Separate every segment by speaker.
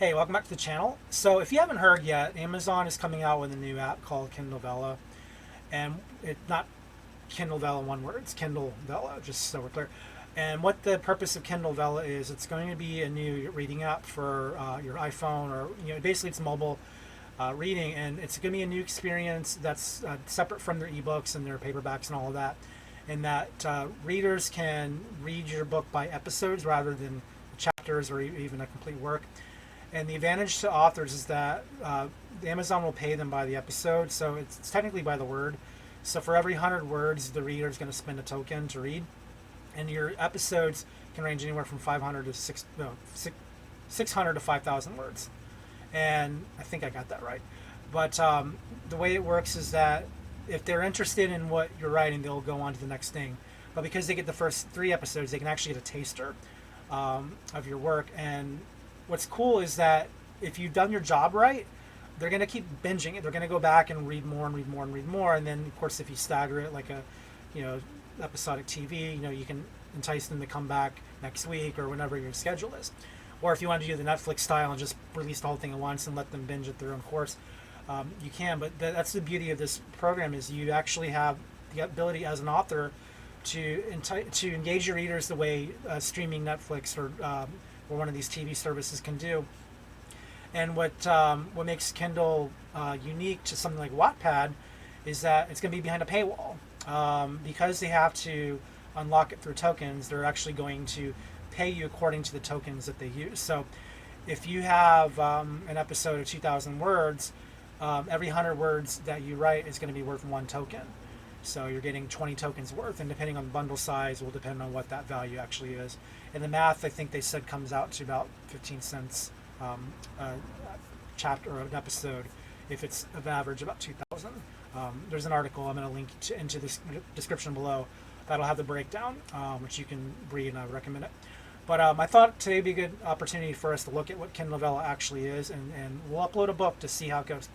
Speaker 1: Hey, welcome back to the channel. So if you haven't heard yet, Amazon is coming out with a new app called Kindle Vella. And it's not Kindle Vella one word, it's Kindle Vella, just so we're clear. And what the purpose of Kindle Vella is, it's going to be a new reading app for your iPhone, or basically it's mobile reading, and it's going to be a new experience that's separate from their ebooks and their paperbacks and all of that. And that readers can read your book by episodes rather than chapters or even a complete work. And the advantage to authors is that Amazon will pay them by the episode, so it's technically by the word. So for every 100 words, the reader is going to spend a token to read. And your episodes can range anywhere from 600 to 5,000 words. And I think I got that right. But the way it works is that if they're interested in what you're writing, they'll go on to the next thing. But because they get the first 3 episodes, they can actually get a taster of your work. And what's cool is that if you've done your job right, they're going to keep binging it. They're going to go back and read more and read more and read more. And then, of course, if you stagger it like a, episodic TV, you can entice them to come back next week or whenever your schedule is. Or if you want to do the Netflix style and just release the whole thing at once and let them binge at their own course, you can. But that's the beauty of this program, is you actually have the ability as an author to engage your readers the way streaming Netflix or one of these TV services can do. And what makes Kindle unique to something like Wattpad is that it's going to be behind a paywall. Because they have to unlock it through tokens, they're actually going to pay you according to the tokens that they use. So if you have an episode of 2,000 words, every 100 words that you write is going to be worth 1 token. So you're getting 20 tokens worth, and depending on the bundle size will depend on what that value actually is. And the math, I think they said, comes out to about 15 cents a chapter or an episode if it's of average about 2,000. There's an article I'm going to link into this description below that'll have the breakdown, which you can read, and I would recommend it. But I thought today would be a good opportunity for us to look at what Kindle Vella actually is, and we'll upload a book to see how it goes.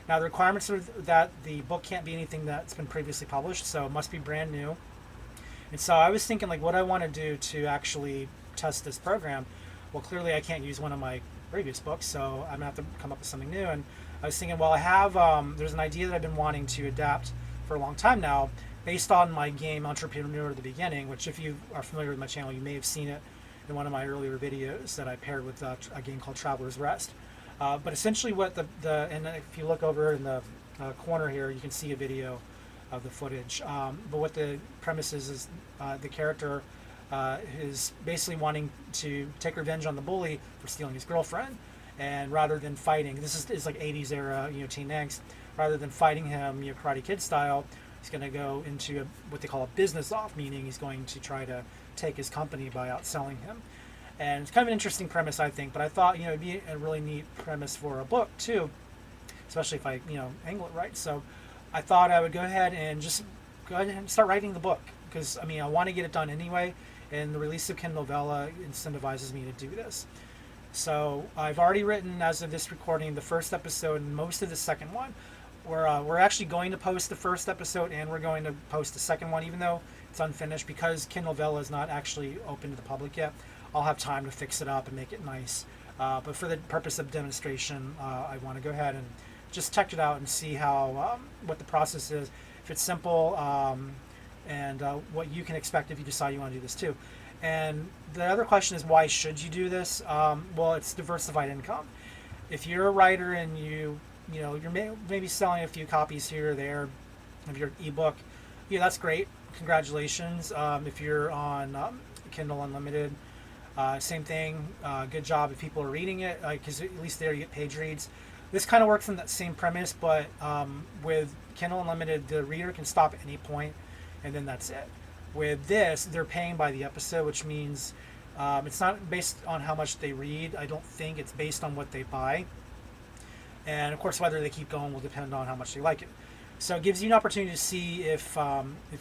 Speaker 1: Now, the requirements are that the book can't be anything that's been previously published, so it must be brand new. And so I was thinking, what I want to do to actually test this program. Well, clearly I can't use one of my previous books, so I'm going to have to come up with something new. And I was thinking, well, I have, there's an idea that I've been wanting to adapt for a long time now, based on my game Entrepreneur at the beginning, which if you are familiar with my channel, you may have seen it in one of my earlier videos that I paired with a game called Traveler's Rest. But essentially what and if you look over in the corner here, you can see a video of the footage. But what the premise is the character is basically wanting to take revenge on the bully for stealing his girlfriend. And rather than fighting, this is like 80s era, teen angst, rather than fighting him, Karate Kid style, he's going to go into what they call a business off, meaning he's going to try to take his company by outselling him. And it's kind of an interesting premise, I think, but I thought, it'd be a really neat premise for a book too, especially if I, angle it right. So I thought I would go ahead and just go ahead and start writing the book, because, I want to get it done anyway, and the release of Kindle Vella incentivizes me to do this. So I've already written, as of this recording, the first episode and most of the second one. We're actually going to post the first episode, and we're going to post the second one, even though it's unfinished, because Kindle Vella is not actually open to the public yet. I'll have time to fix it up and make it nice. But for the purpose of demonstration, I want to go ahead and just check it out and see how what the process is, if it's simple, and what you can expect if you decide you want to do this too. And the other question is, why should you do this? Well, it's diversified income. If you're a writer and you're maybe selling a few copies here or there of your ebook, that's great. Congratulations. If you're on Kindle Unlimited, same thing. Good job if people are reading it, because at least there you get page reads. This kind of works on that same premise, but with Kindle Unlimited, the reader can stop at any point, and then that's it. With this, they're paying by the episode, which means it's not based on how much they read. I don't think it's based on what they buy. And of course, whether they keep going will depend on how much they like it. So it gives you an opportunity to see if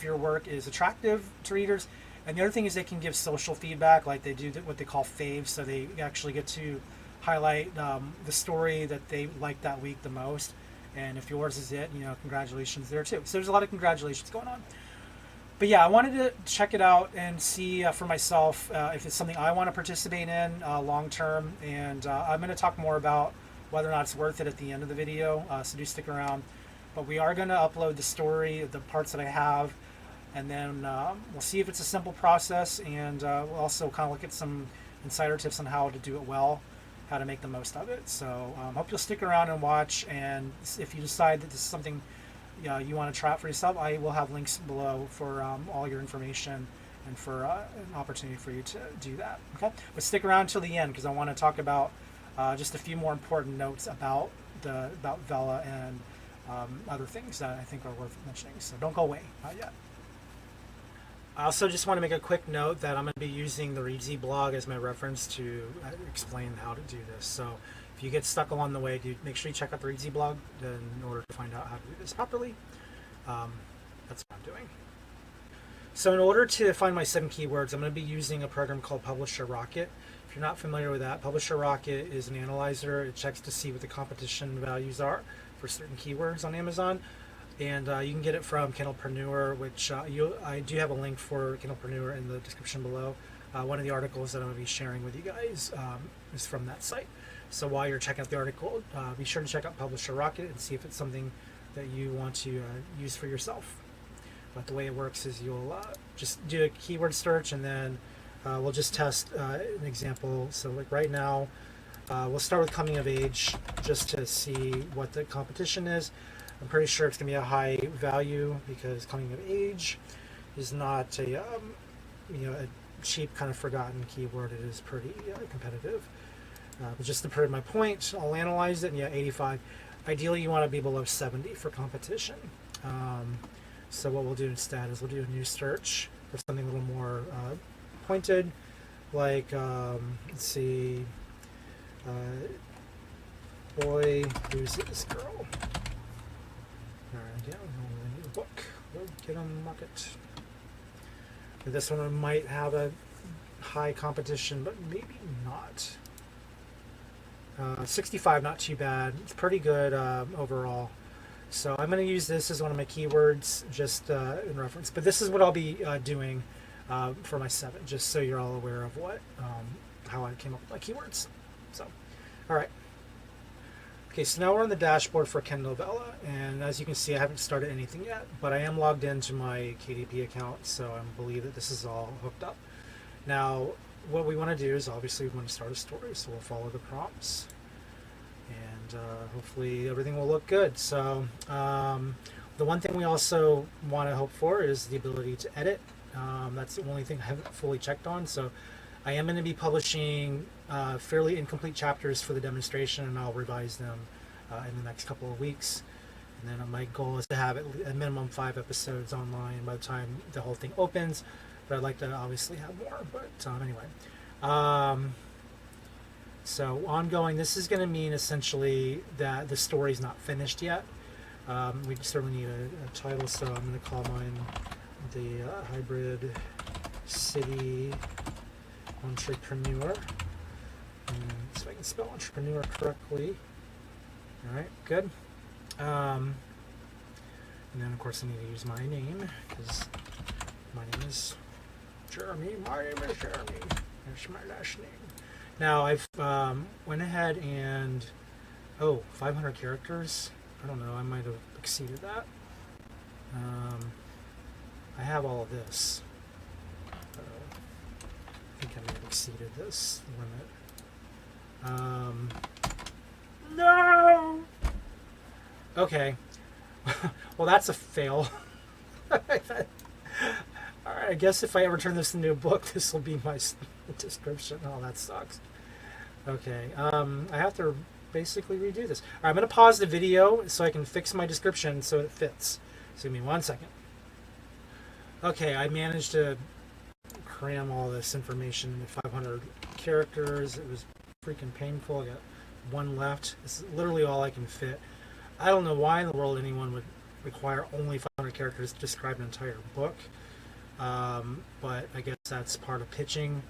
Speaker 1: your work is attractive to readers. And the other thing is they can give social feedback, like they do what they call faves. So they actually get to highlight the story that they like that week the most. And if yours is it, congratulations there too. So there's a lot of congratulations going on. but yeah, I wanted to check it out and see for myself if it's something I want to participate in long term. And I'm going to talk more about whether or not it's worth it at the end of the video. So do stick around. But we are going to upload the story, the parts that I have, and then we'll see if it's a simple process. And we'll also kind of look at some insider tips on how to do it well, how to make the most of it. So hope you'll stick around and watch. And if you decide that this is something you want to try out for yourself, I will have links below for all your information and for an opportunity for you to do that. Okay, but stick around till the end because I want to talk about just a few more important notes about Vella and other things that I think are worth mentioning. So don't go away, not yet. I also just want to make a quick note that I'm going to be using the Reedsy blog as my reference to explain how to do this. So if you get stuck along the way, make sure you check out the Reedsy blog in order to find out how to do this properly. That's what I'm doing. So in order to find my 7 keywords, I'm going to be using a program called Publisher Rocket. If you're not familiar with that, Publisher Rocket is an analyzer. It checks to see what the competition values are for certain keywords on Amazon. And you can get it from Kindlepreneur, which I do have a link for Kindlepreneur in the description below. One of the articles that I'm going to be sharing with you guys is from that site. So while you're checking out the article, be sure to check out Publisher Rocket and see if it's something that you want to use for yourself. But the way it works is you'll just do a keyword search, and then we'll just test an example. So like right now, we'll start with coming of age just to see what the competition is. I'm pretty sure it's going to be a high value because coming of age is not a a cheap kind of forgotten keyword. It is pretty competitive. But just to prove my point, I'll analyze it. And yeah, 85. Ideally, you want to be below 70 for competition. So what we'll do instead is we'll do a new search for something a little more pointed, like let's see, boy loses girl. Alright, yeah, we need a book. We'll get on the market. This one might have a high competition, but maybe not. 65, not too bad. It's pretty good overall. So I'm going to use this as one of my keywords just in reference. But this is what I'll be doing for my 7, just so you're all aware of what how I came up with my keywords. So, all right. Okay, so now we're on the dashboard for Kindle Vella, and as you can see, I haven't started anything yet, but I am logged into my KDP account, so I believe that this is all hooked up. Now, what we want to do is obviously we want to start a story, so we'll follow the prompts, and hopefully everything will look good. So the one thing we also want to hope for is the ability to edit. That's the only thing I haven't fully checked on, so I am going to be publishing fairly incomplete chapters for the demonstration, and I'll revise them in the next couple of weeks. And then my goal is to have at minimum 5 episodes online by the time the whole thing opens, but I'd like to obviously have more. But anyway, so ongoing, this is going to mean essentially that the story's not finished yet. We certainly need a title, so I'm going to call mine the Hybrid City Entrepreneur. So I can spell entrepreneur correctly. Alright, good. And then of course I need to use my name because my name is Jeremy. My name is Jeremy. That's my last name. Now I've went ahead and 500 characters. I don't know, I might have exceeded that. I have all of this. I think I may have exceeded this limit. No! Okay. Well, that's a fail. Alright, I guess if I ever turn this into a book, this will be my description. Oh, that sucks. Okay, I have to basically redo this. Alright, I'm going to pause the video so I can fix my description so it fits. So give me 1 second. Okay, I managed to cram all this information into 500 characters. It was freaking painful. I got 1 left. This is literally all I can fit. I don't know why in the world anyone would require only 500 characters to describe an entire book. But I guess that's part of pitching.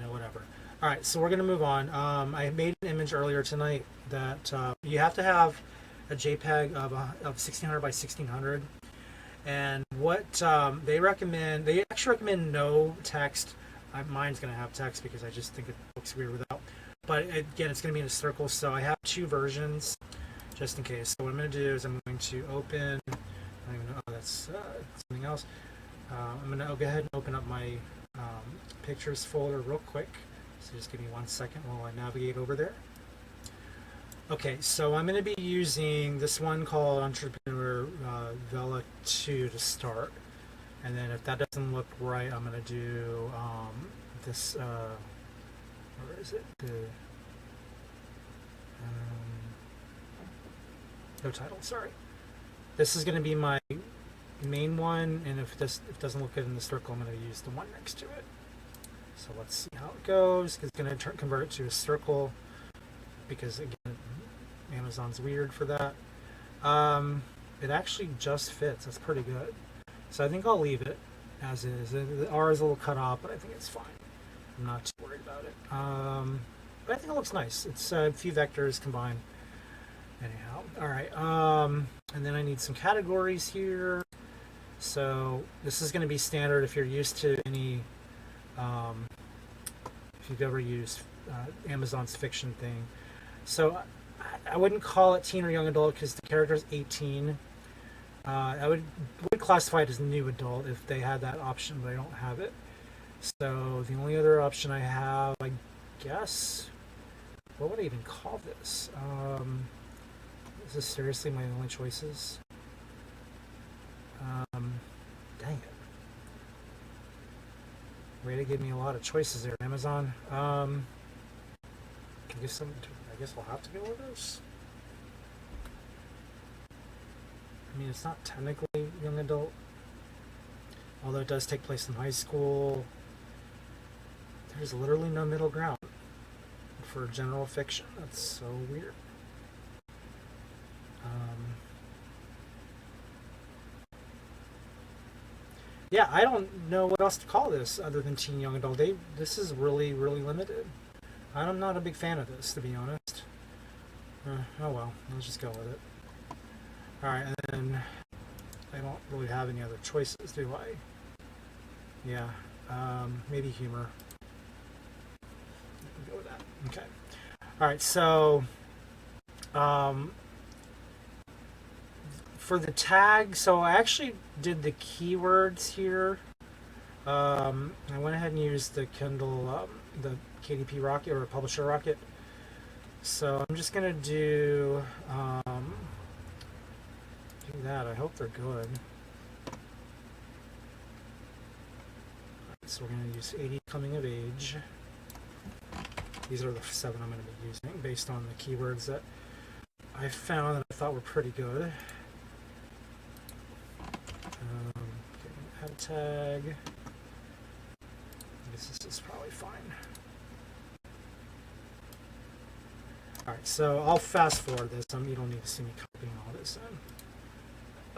Speaker 1: Whatever. Alright, so we're going to move on. I made an image earlier tonight that you have to have a JPEG of 1600 by 1600. And what they recommend, they actually recommend no text. Mine's going to have text because I just think it looks weird without. But again, it's going to be in a circle, so I have two versions just in case. So what I'm going to do is I'm going to open, I don't even know, oh, that's something else. I'm going to go ahead and open up my pictures folder real quick. So just give me 1 second while I navigate over there. Okay, so I'm going to be using this one called Entrepreneur Vella 2 to start. And then if that doesn't look right, I'm going to do this, where is it? No title, sorry. This is going to be my main one, and if it doesn't look good in the circle, I'm going to use the one next to it. So let's see how it goes. It's going to convert it to a circle because, again, Amazon's weird for that. It actually just fits. That's pretty good. So I think I'll leave it as is. The R is a little cut off, but I think it's fine. I'm not too worried about it. But I think it looks nice. It's a few vectors combined. Anyhow, all right. And then I need some categories here. So this is going to be standard if you're used to any, if you've ever used Amazon's fiction thing. So I wouldn't call it teen or young adult because the character is 18. I would classify it as new adult if they had that option, but I don't have it. So the only other option I have, I guess, what would I even call this? Is this seriously my only choices? Dang it. Way to give me a lot of choices there, Amazon. I guess I'll have to go with this. I mean, it's not technically young adult, although it does take place in high school. There's literally no middle ground for general fiction. That's so weird. Yeah, I don't know what else to call this other than teen young adult. This is really, really limited. I'm not a big fan of this, to be honest. Oh well, let's just go with it. Alright, and then I don't really have any other choices, do I? Yeah, maybe humor. I can go with that. Okay. Alright, so for the tag, so I actually did the keywords here. I went ahead and used the Kindle, the KDP Rocket or Publisher Rocket. So I'm just gonna do that. I hope they're good. So we're gonna use 80 coming of age. These are the 7 I'm gonna be using based on the keywords that I found that I thought were pretty good. Head tag. I guess this is probably fine. Alright, so I'll fast forward this. You don't need to see me copying all this in.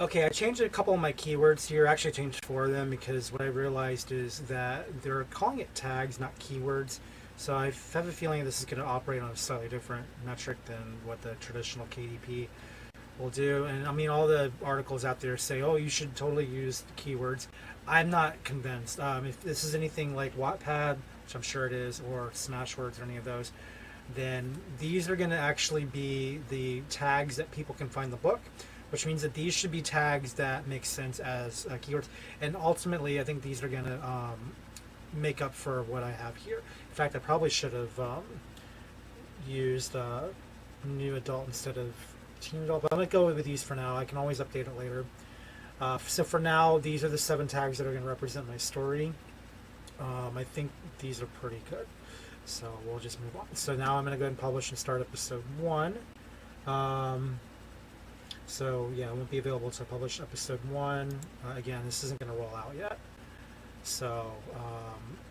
Speaker 1: Okay, I changed a couple of my keywords here. Actually, I changed 4 of them because what I realized is that they're calling it tags, not keywords. So I have a feeling this is going to operate on a slightly different metric than what the traditional KDP will do. And I mean, all the articles out there say, oh, you should totally use keywords. I'm not convinced. If this is anything like Wattpad, which I'm sure it is, or Smashwords or any of those, then these are going to actually be the tags that people can find the book, which means that these should be tags that make sense as keywords. And ultimately, I think these are going to make up for what I have here. In fact, I probably should have used new adult instead of teen adult, but I'm going to go with these for now. I can always update it later. So for now, these are the 7 tags that are going to represent my story. I think these are pretty good. So we'll just move on. So now I'm going to go ahead and publish and start episode 1. So yeah, it won't be available to publish episode 1. Again, this isn't going to roll out yet. So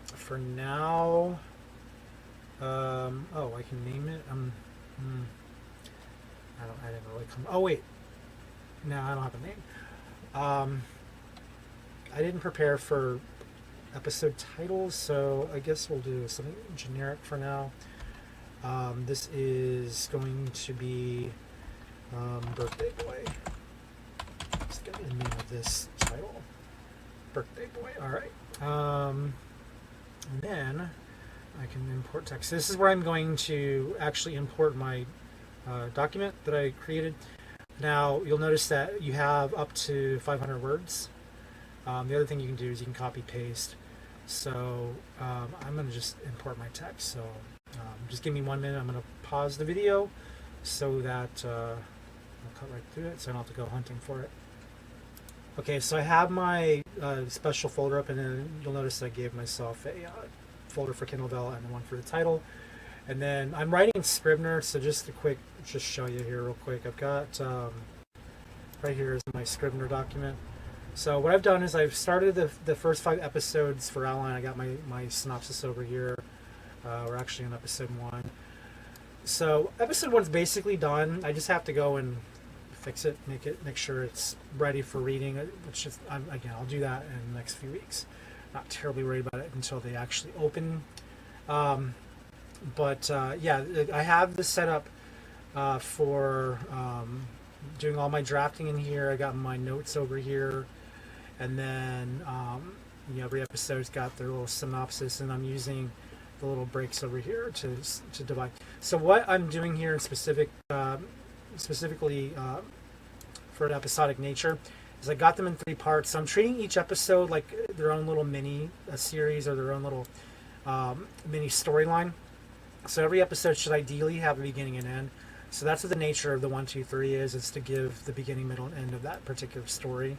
Speaker 1: for now, oh, I can name it. I didn't really come. Oh wait, no, I don't have a name. I didn't prepare for episode titles, so I guess we'll do something generic for now. This is going to be Birthday Boy. Let's get the name of this title. title. Birthday boy. All right. And then I can import text. This is where I'm going to actually import my document that I created. Now you'll notice that you have up to 500 words. The other thing you can do is you can copy paste. So I'm going to just import my text. So just give me 1 minute. I'm going to pause the video so that I'll cut right through it so I don't have to go hunting for it. Okay, so I have my special folder up, and then you'll notice I gave myself a folder for Kindle Vella and one for the title. And then I'm writing Scrivener, so just show you here real quick. I've got right here is my Scrivener document. So what I've done is I've started the first 5 episodes for outline. I got my synopsis over here. We're actually on episode 1. So episode 1's basically done. I just have to go and fix it, make sure it's ready for reading. Which is, again, I'll do that in the next few weeks. Not terribly worried about it until they actually open. But yeah, I have this set up for doing all my drafting in here. I got my notes over here, and then every episode's got their little synopsis, and I'm using the little breaks over here to divide. So what I'm doing here in specifically for an episodic nature is I got them in 3 parts. So I'm treating each episode like their own little mini series or their own little mini storyline. So every episode should ideally have a beginning and end. So that's what the nature of the 1, 2, 3 is. It's to give the beginning, middle, and end of that particular story.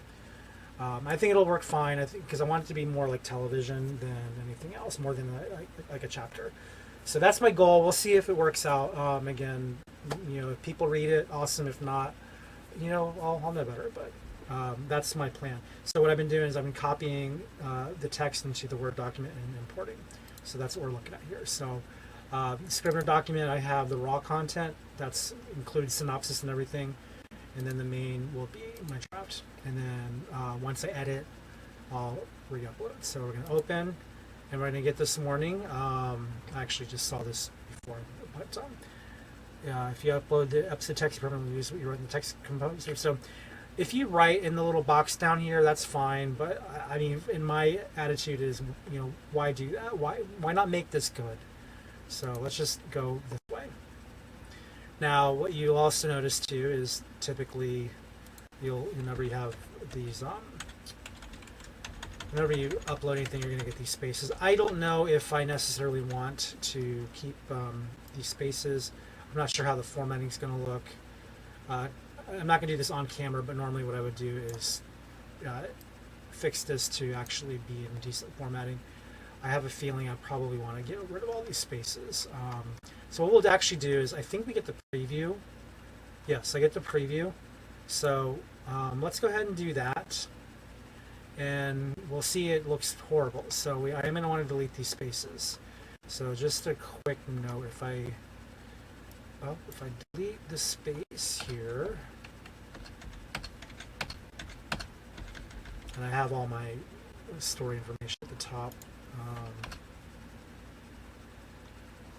Speaker 1: I think it'll work fine. I think because I want it to be more like television than anything else, more than like a chapter. So that's my goal. We'll see if it works out. Again, if people read it, awesome. If not, I'll know better. But that's my plan. So what I've been doing is I've been copying the text into the Word document and importing. So that's what we're looking at here. So Scrivener document, I have the raw content. That's includes synopsis and everything. And then the main will be my draft. And then once I edit, I'll re-upload. So we're going to open, and we're going to get this morning. I actually just saw this before, but if you upload the episode text, you probably use what you wrote in the text composer. So if you write in the little box down here, that's fine. But I mean, in my attitude is, why do that? Why not make this good? So let's just go this way. Now, what you'll also notice too is typically whenever you have these, whenever you upload anything, you're going to get these spaces. I don't know if I necessarily want to keep these spaces. I'm not sure how the formatting is going to look. I'm not going to do this on camera, but normally what I would do is fix this to actually be in decent formatting. I have a feeling I probably want to get rid of all these spaces. So what we'll actually do is I think we get the preview. Yes, I get the preview. So let's go ahead and do that. And we'll see it looks horrible. So I am going to want to delete these spaces. So just a quick note, if I delete the space here, and I have all my story information at the top.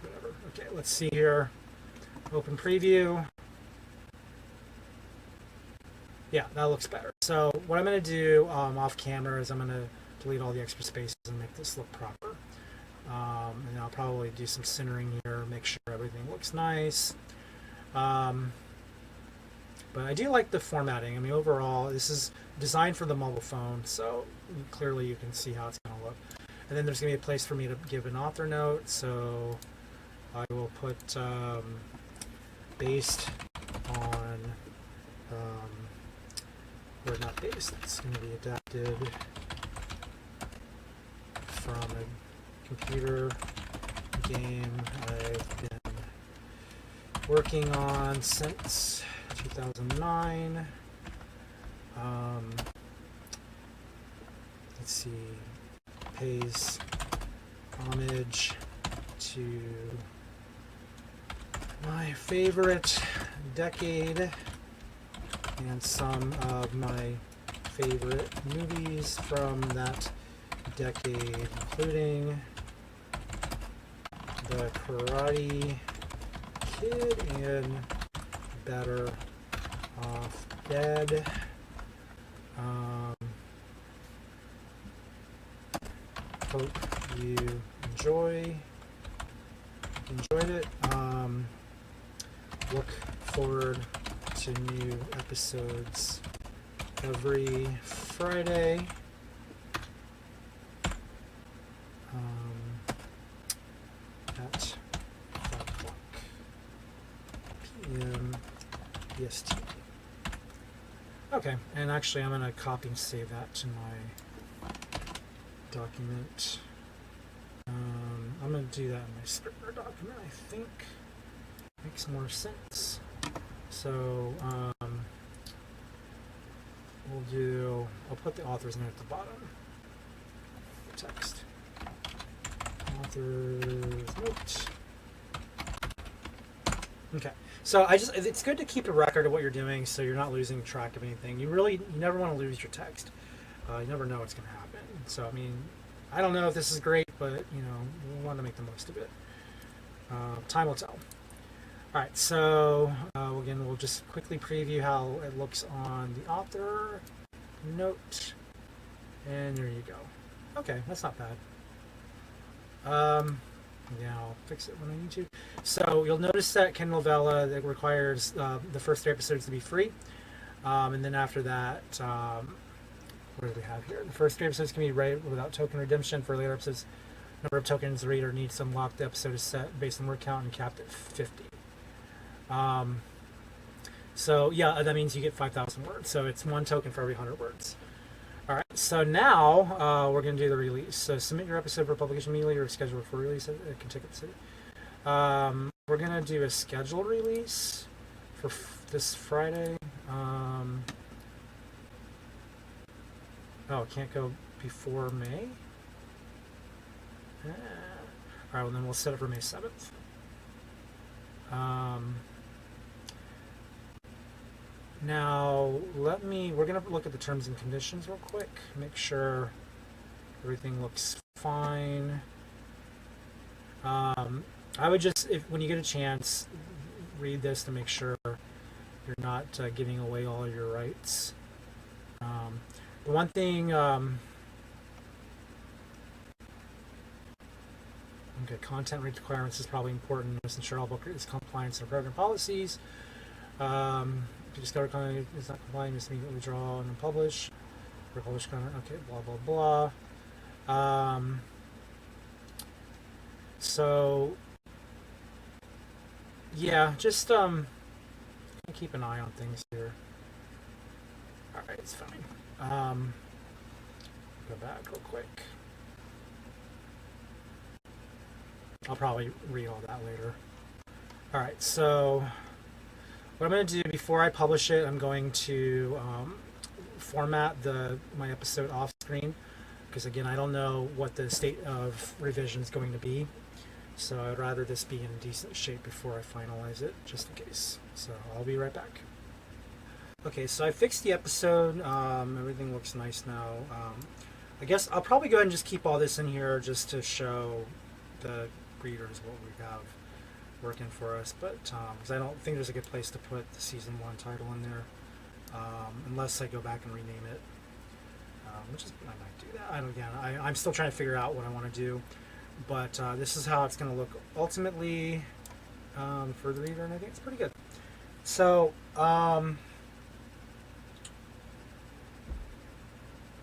Speaker 1: Whatever. Okay, let's see here. Open preview. Yeah, that looks better. So what I'm going to do off camera is I'm going to delete all the extra spaces and make this look proper. And I'll probably do some centering here, make sure everything looks nice. But I do like the formatting. I mean, overall, this is designed for the mobile phone, so clearly you can see how it's going to look. And then there's going to be a place for me to give an author note, so I will put based on, or not based, it's going to be adapted from a computer game I've been working on since 2009. Let's see, pays homage to my favorite decade and some of my favorite movies from that decade, including The Karate Kid and Better Off Dead. hope you enjoyed it. Look forward to new episodes every Friday. At 5 o'clock p.m. EST. Okay, and actually I'm going to copy and save that to my document. I'm going to do that in my Scrivener document, I think. Makes more sense. So, I'll put the author's name at the bottom. Text. Author's note. Okay, so it's good to keep a record of what you're doing so you're not losing track of anything. You never want to lose your text. You never know what's going to happen. So, I mean, I don't know if this is great, but, we want to make the most of it. Time will tell. All right, so again, we'll just quickly preview how it looks on the author note. And there you go. Okay, that's not bad. Yeah, I'll fix it when I need to. So you'll notice that Kindle Vella that requires the first 3 episodes to be free, and then after that, what do we have here? The first 3 episodes can be read without token redemption. For later episodes, number of tokens the reader needs to unlock the episode is set based on word count and capped at 50. So yeah, that means you get 5,000 words. So it's 1 token for every 100 words. All right, so now we're going to do the release. So submit your episode for publication immediately or schedule it for release. It can take up to. We're going to do a scheduled release for this Friday. It can't go before May? All right, well then we'll set it for May 7th. Now, we're going to look at the terms and conditions real quick, make sure everything looks fine. I would just, when you get a chance, read this to make sure you're not giving away all your rights. The one thing, content requirements is probably important. Just ensure all book is compliance with program policies. If you discover content is not compliant, just immediately withdraw and unpublish. Or publish content. Okay, blah blah blah. So yeah, just keep an eye on things here. All right, it's fine. Go back real quick. I'll probably read all that later. All right, so what I'm going to do before I publish it, I'm going to format my episode off screen because, again, I don't know what the state of revision is going to be. So I'd rather this be in decent shape before I finalize it, just in case. So I'll be right back. Okay, so I fixed the episode. Everything looks nice now. I guess I'll probably go ahead and just keep all this in here just to show the readers what we have working for us, but because I don't think there's a good place to put the season 1 title in there, unless I go back and rename it, which is, I might do that. I'm still trying to figure out what I want to do, but this is how it's going to look ultimately for the reader, and I think it's pretty good. So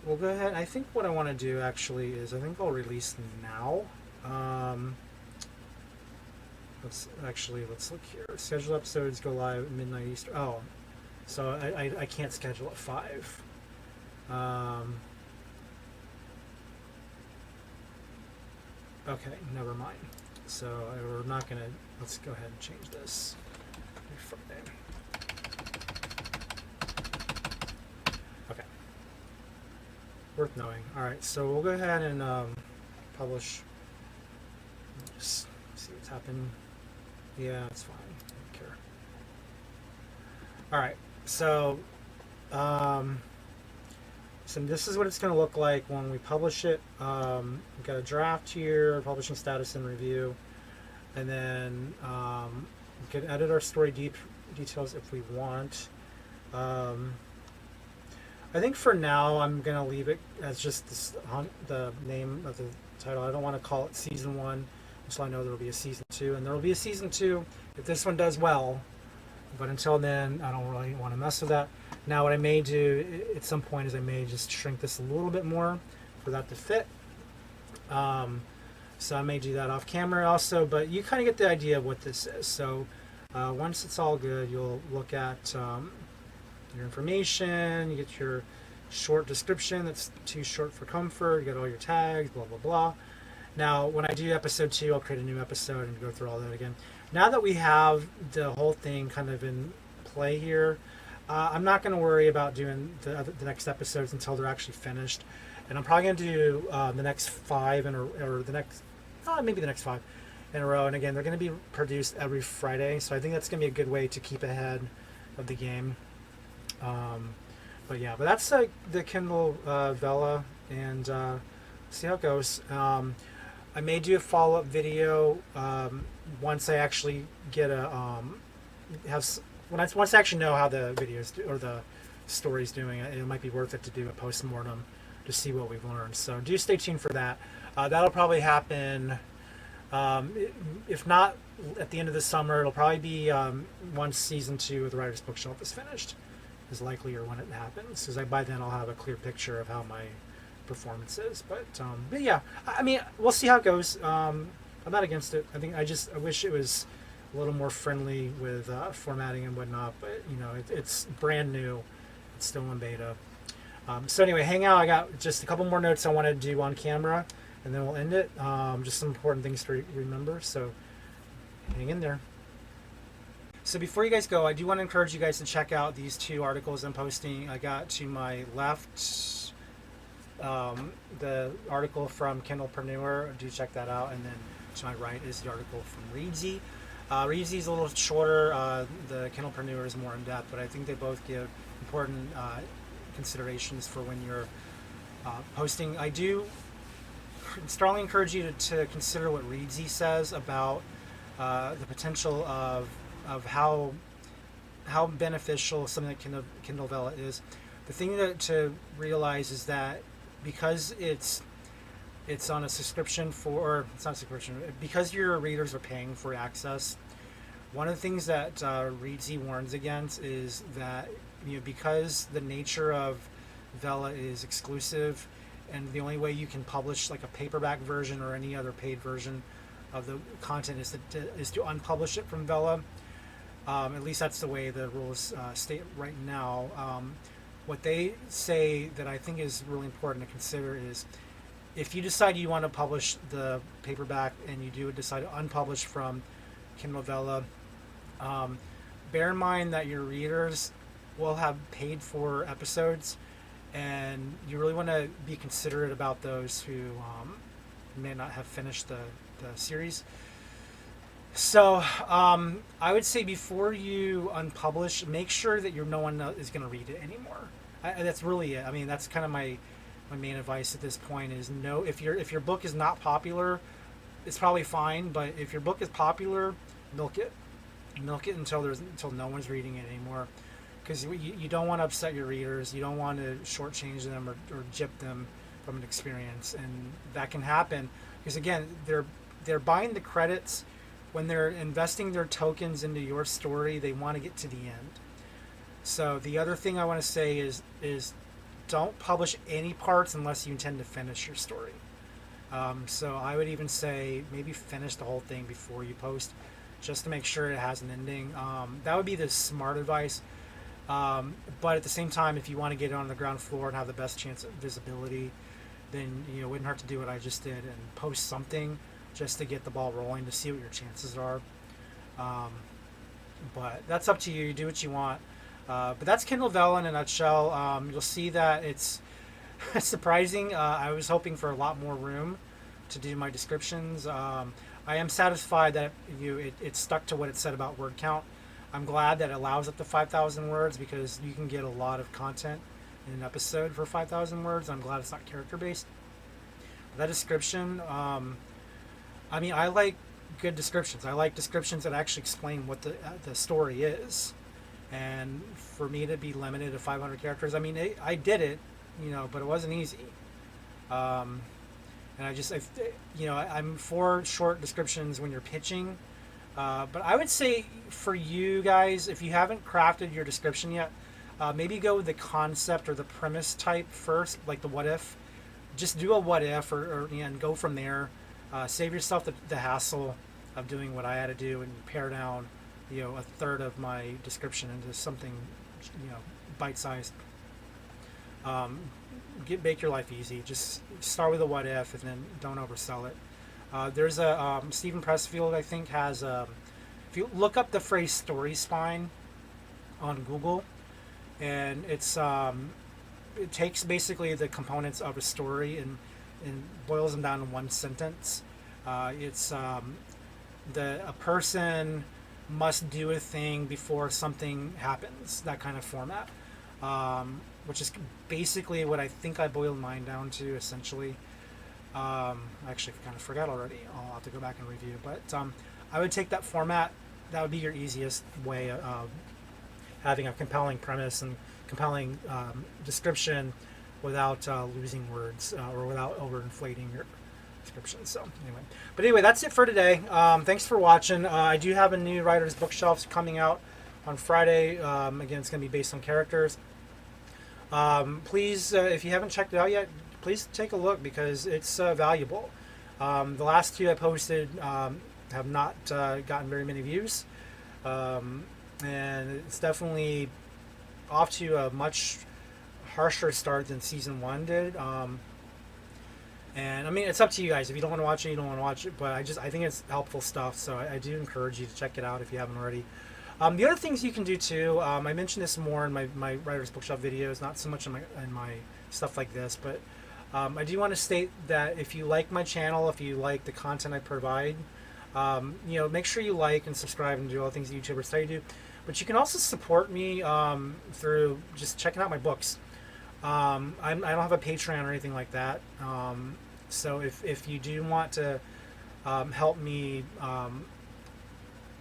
Speaker 1: we'll go ahead. I think what I want to do actually is I think I'll release now. Let's look here. Scheduled episodes go live at midnight Eastern. Oh, so I can't schedule at 5. Okay, never mind. So we're not gonna. Let's go ahead and change this. Okay. Worth knowing. All right, so we'll go ahead and publish. Just see what's happening. Yeah, it's fine. I don't care. All right, so this is what it's going to look like when we publish it. We've got a draft here, publishing status and review, and then we can edit our story details if we want. I think for now I'm going to leave it as just the name of the title. I don't want to call it season 1 until I know there will be a season 2, and there will be a season 2 if this one does well. But until then, I don't really want to mess with that. Now, what I may do at some point is I may just shrink this a little bit more for that to fit. So I may do that off camera also, but you kind of get the idea of what this is. So once it's all good, you'll look at your information, you get your short description that's too short for comfort, you get all your tags, blah, blah, blah. Now, when I do episode 2, I'll create a new episode and go through all that again. Now that we have the whole thing kind of in play here, I'm not going to worry about doing the next episodes until they're actually finished. And I'm probably going to do the next 5 maybe the next 5 in a row. And again, they're going to be produced every Friday. So I think that's going to be a good way to keep ahead of the game. But that's the Kindle Vella, and see how it goes. I may do a follow-up video once I actually get once I actually know how the videos or the story's doing. It might be worth it to do a post-mortem to see what we've learned. So do stay tuned for that. That'll probably happen, if not at the end of the summer, it'll probably be once season 2 of the Writer's Bookshelf is finished, is likelier when it happens, because by then I'll have a clear picture of how my performance is. But yeah, I mean, we'll see how it goes. I'm not against it. I wish it was a little more friendly with formatting and whatnot, but it's brand new. It's still in beta. So anyway, hang out. I got just a couple more notes I want to do on camera, and then we'll end it. Just some important things to remember, so hang in there. So before you guys go, I do want to encourage you guys to check out these 2 articles I'm posting. I got to my left the article from Kindlepreneur. Do check that out. And then to my right is the article from Reedsy. Reedsy is a little shorter. The Kindlepreneur is more in depth, but I think they both give important considerations for when you're posting. I do strongly encourage you to consider what Reedsy says about the potential of how beneficial something like Kindle Vella is. The thing to realize is that because it's on a subscription it's not a subscription, because your readers are paying for access, one of the things that Reedsy warns against is that because the nature of Vella is exclusive, and the only way you can publish like a paperback version or any other paid version of the content is to unpublish it from Vella. At least that's the way the rules state right now. What they say that I think is really important to consider is if you decide you want to publish the paperback and you do decide to unpublish from Kindle Vella, bear in mind that your readers will have paid for episodes, and you really want to be considerate about those who may not have finished the series. So I would say before you unpublish, make sure that no one is going to read it anymore. That's really it. I mean, that's kind of my main advice at this point is if your book is not popular, it's probably fine. But if your book is popular, milk it until no one's reading it anymore, because you don't want to upset your readers. You don't want to shortchange them or gyp them from an experience, and that can happen because again they're buying the credits. When they're investing their tokens into your story, they want to get to the end. So the other thing I want to say is don't publish any parts unless you intend to finish your story. So I would even say maybe finish the whole thing before you post, just to make sure it has an ending. That would be the smart advice. But at the same time, if you want to get it on the ground floor and have the best chance of visibility, then it wouldn't hurt to do what I just did and post something just to get the ball rolling, to see what your chances are. But that's up to you. You do what you want. But that's Kindle Vella in a nutshell. You'll see that it's surprising. I was hoping for a lot more room to do my descriptions. I am satisfied that it stuck to what it said about word count. I'm glad that it allows up to 5,000 words because you can get a lot of content in an episode for 5,000 words. I'm glad it's not character-based. That description... I mean, I like good descriptions. I like descriptions that actually explain what the story is. And for me to be limited to 500 characters, I mean, I did it, but it wasn't easy. And I'm for short descriptions when you're pitching. But I would say for you guys, if you haven't crafted your description yet, maybe go with the concept or the premise type first, like the what if. Just do a what if, and go from there. Save yourself the hassle of doing what I had to do and pare down, a third of my description into something, bite sized. Make your life easy. Just start with a what if, and then don't oversell it. There's a Stephen Pressfield, I think, has if you look up the phrase story spine on Google, and it takes basically the components of a story and boils them down in one sentence. A person must do a thing before something happens, that kind of format, which is basically what I think I boiled mine down to, essentially. I actually kind of forgot already. I'll have to go back and review. But I would take that format. That would be your easiest way of having a compelling premise and compelling description without losing words or without overinflating your description. So anyway, that's it for today. Thanks for watching. I do have a new writer's bookshelf coming out on Friday. Again, it's going to be based on characters. Please, if you haven't checked it out yet, please take a look because it's valuable. The last two I posted have not gotten very many views, and it's definitely off to a much harsher start than season 1 did. And I mean, it's up to you guys. If you don't want to watch it, you don't want to watch it. But I think it's helpful stuff. So I do encourage you to check it out if you haven't already. The other things you can do too. I mentioned this more in my writer's bookshelf videos, not so much in my stuff like this, but I do want to state that if you like my channel, if you like the content I provide, make sure you like and subscribe and do all the things that YouTubers tell you to do. But you can also support me through just checking out my books. I don't have a Patreon or anything like that. So if you do want to help me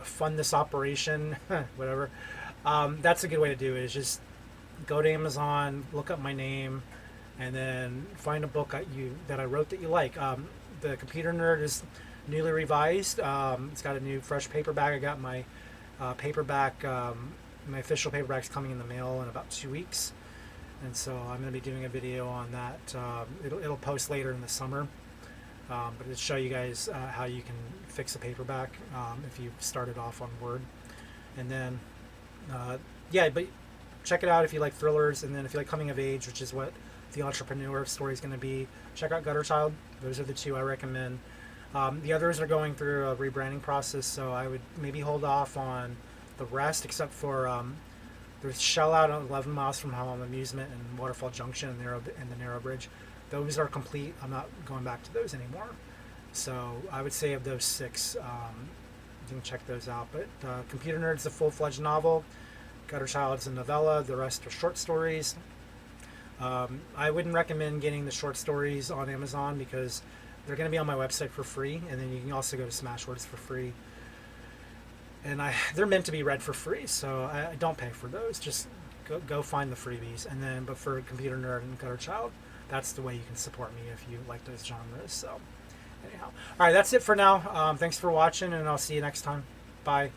Speaker 1: fund this operation, whatever, that's a good way to do it. Is just go to Amazon, look up my name, and then find a book that I wrote that you like. The Computer Nerd is newly revised. It's got a new fresh paperback. I got my paperback, my official paperback's coming in the mail in about 2 weeks. And so I'm going to be doing a video on that. It'll post later in the summer. But it'll show you guys how you can fix a paperback if you started off on Word. And then, but check it out if you like thrillers. And then if you like coming of age, which is what the entrepreneur story is going to be, check out Gutter Child. Those are the two I recommend. The others are going through a rebranding process, so I would maybe hold off on the rest, except for there's Shell Out on 11 Miles from Home, Amusement, and Waterfall Junction and the Narrow Bridge. Those are complete. I'm not going back to those anymore. So I would say of those 6, you can check those out. But Computer Nerd's a full-fledged novel. Gutter Child's a novella. The rest are short stories. I wouldn't recommend getting the short stories on Amazon because they're going to be on my website for free, and then you can also go to Smashwords for free. And they're meant to be read for free, so I don't pay for those. Just go find the freebies. And then, but for Computer Nerd and Gutter Child, that's the way you can support me if you like those genres. So anyhow, all right, that's it for now. Thanks for watching, and I'll see you next time. Bye.